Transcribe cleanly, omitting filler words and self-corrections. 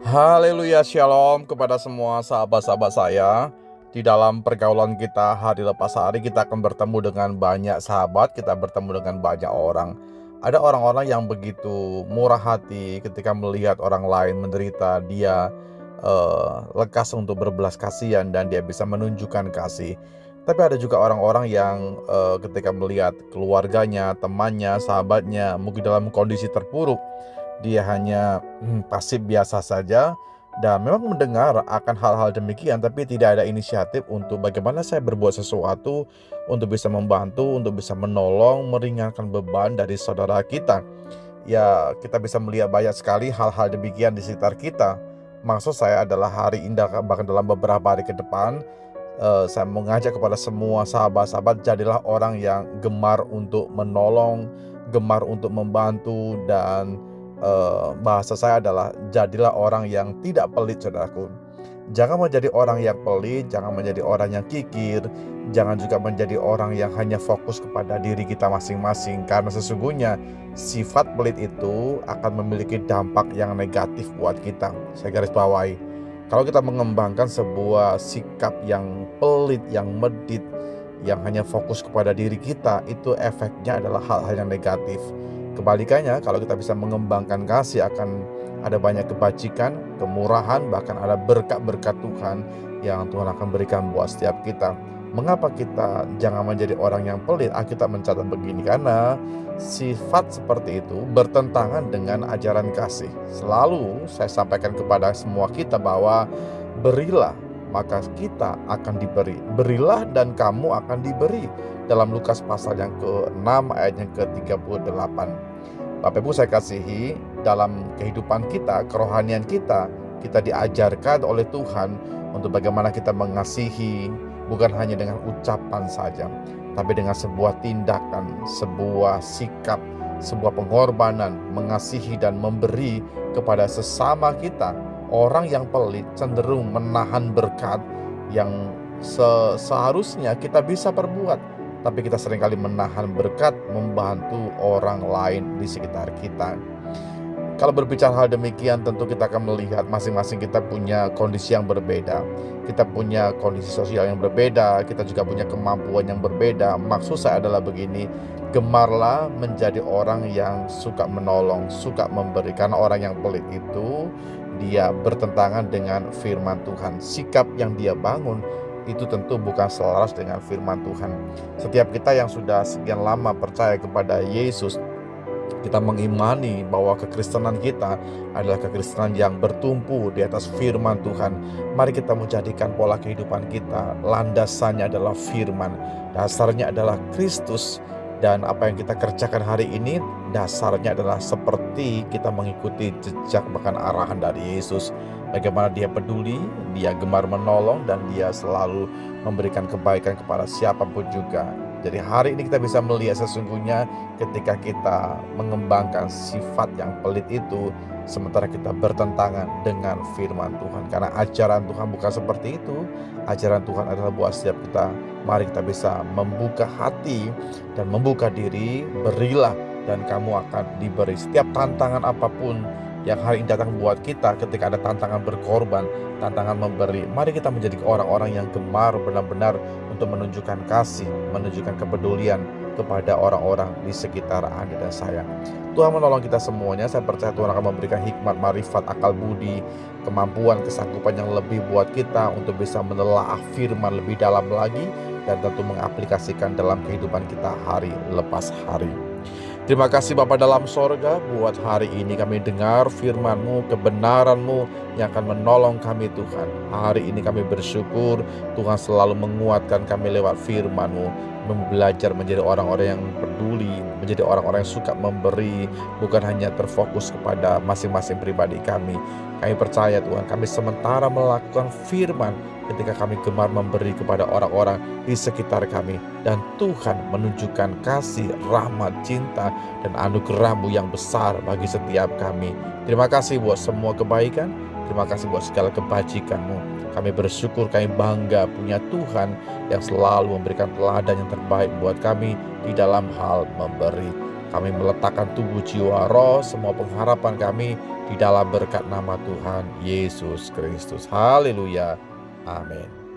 Haleluya, shalom kepada semua sahabat-sahabat saya. Di dalam pergaulan kita hari lepas hari, kita akan bertemu dengan banyak sahabat, kita bertemu dengan banyak orang. Ada orang-orang yang begitu murah hati ketika melihat orang lain menderita, dia lekas untuk berbelas kasihan dan dia bisa menunjukkan kasih. Tapi ada juga orang-orang yang ketika melihat keluarganya, temannya, sahabatnya mungkin dalam kondisi terpuruk, dia hanya pasif biasa saja dan memang mendengar akan hal-hal demikian, tapi tidak ada inisiatif untuk bagaimana saya berbuat sesuatu untuk bisa membantu, untuk bisa menolong, meringankan beban dari saudara kita. Ya, kita bisa melihat banyak sekali hal-hal demikian di sekitar kita. Maksud saya adalah hari indah, bahkan dalam beberapa hari ke depan, saya mengajak kepada semua sahabat-sahabat, jadilah orang yang gemar untuk menolong, gemar untuk membantu, dan bahasa saya adalah jadilah orang yang tidak pelit, saudaraku. Jangan menjadi orang yang pelit, jangan menjadi orang yang kikir, jangan juga menjadi orang yang hanya fokus kepada diri kita masing-masing, karena sesungguhnya sifat pelit itu akan memiliki dampak yang negatif buat kita. Saya garis bawahi, kalau kita mengembangkan sebuah sikap yang pelit, yang medit, yang hanya fokus kepada diri kita, itu efeknya adalah hal-hal yang negatif. Kebalikannya, kalau kita bisa mengembangkan kasih, akan ada banyak kebajikan, kemurahan, bahkan ada berkat-berkat Tuhan yang Tuhan akan berikan buat setiap kita. Mengapa kita jangan menjadi orang yang pelit? Alkitab mencatat begini, karena sifat seperti itu bertentangan dengan ajaran kasih. Selalu saya sampaikan kepada semua kita bahwa berilah, maka kita akan diberi. Berilah dan kamu akan diberi. Dalam Lukas pasal yang ke-6 ayat yang ke-38. Bapak Ibu saya kasihi, dalam kehidupan kita, kerohanian kita, kita diajarkan oleh Tuhan untuk bagaimana kita mengasihi, bukan hanya dengan ucapan saja, tapi dengan sebuah tindakan, sebuah sikap, sebuah pengorbanan, mengasihi dan memberi kepada sesama kita. Orang yang pelit cenderung menahan berkat yang seharusnya kita bisa perbuat, tapi kita seringkali menahan berkat membantu orang lain di sekitar kita. Kalau berbicara hal demikian, tentu kita akan melihat masing-masing kita punya kondisi yang berbeda. Kita punya kondisi sosial yang berbeda, kita juga punya kemampuan yang berbeda. Maksud saya adalah begini, gemarlah menjadi orang yang suka menolong, suka memberi. Karena orang yang pelit itu, dia bertentangan dengan firman Tuhan. Sikap yang dia bangun itu tentu bukan selaras dengan firman Tuhan. Setiap kita yang sudah sekian lama percaya kepada Yesus, kita mengimani bahwa kekristenan kita adalah kekristenan yang bertumpu di atas firman Tuhan. Mari kita menjadikan pola kehidupan kita, landasannya adalah firman, dasarnya adalah Kristus. Dan apa yang kita kerjakan hari ini dasarnya adalah seperti kita mengikuti jejak bahkan arahan dari Yesus. Bagaimana dia peduli, dia gemar menolong, dan dia selalu memberikan kebaikan kepada siapapun juga. Jadi hari ini kita bisa melihat sesungguhnya ketika kita mengembangkan sifat yang pelit itu, sementara kita bertentangan dengan firman Tuhan. Karena ajaran Tuhan bukan seperti itu. Ajaran Tuhan adalah buat setiap kita. Mari kita bisa membuka hati dan membuka diri. Berilah dan kamu akan diberi. Setiap tantangan apapun yang hari ini datang buat kita, ketika ada tantangan berkorban, tantangan memberi, mari kita menjadi orang-orang yang gemar benar-benar untuk menunjukkan kasih, menunjukkan kepedulian kepada orang-orang di sekitar Anda dan saya. Tuhan menolong kita semuanya. Saya percaya Tuhan akan memberikan hikmat, marifat, akal budi, kemampuan, kesanggupan yang lebih buat kita untuk bisa menelaah firman lebih dalam lagi, dan tentu mengaplikasikan dalam kehidupan kita hari lepas hari. Terima kasih Bapa dalam sorga, buat hari ini kami dengar firman-Mu, kebenaran-Mu yang akan menolong kami Tuhan. Hari ini kami bersyukur Tuhan selalu menguatkan kami lewat firman-Mu, belajar menjadi orang-orang yang peduli, menjadi orang-orang yang suka memberi, bukan hanya terfokus kepada masing-masing pribadi kami. Kami percaya Tuhan, kami sementara melakukan firman ketika kami gemar memberi kepada orang-orang di sekitar kami, dan Tuhan menunjukkan kasih, rahmat, cinta, dan anugerah-Mu yang besar bagi setiap kami. Terima kasih buat semua kebaikan, terima kasih buat segala kebajikan-Mu. Kami bersyukur, kami bangga punya Tuhan yang selalu memberikan teladan yang terbaik buat kami di dalam hal memberi. Kami meletakkan tubuh, jiwa, roh, semua pengharapan kami di dalam berkat nama Tuhan Yesus Kristus. Haleluya. Amin.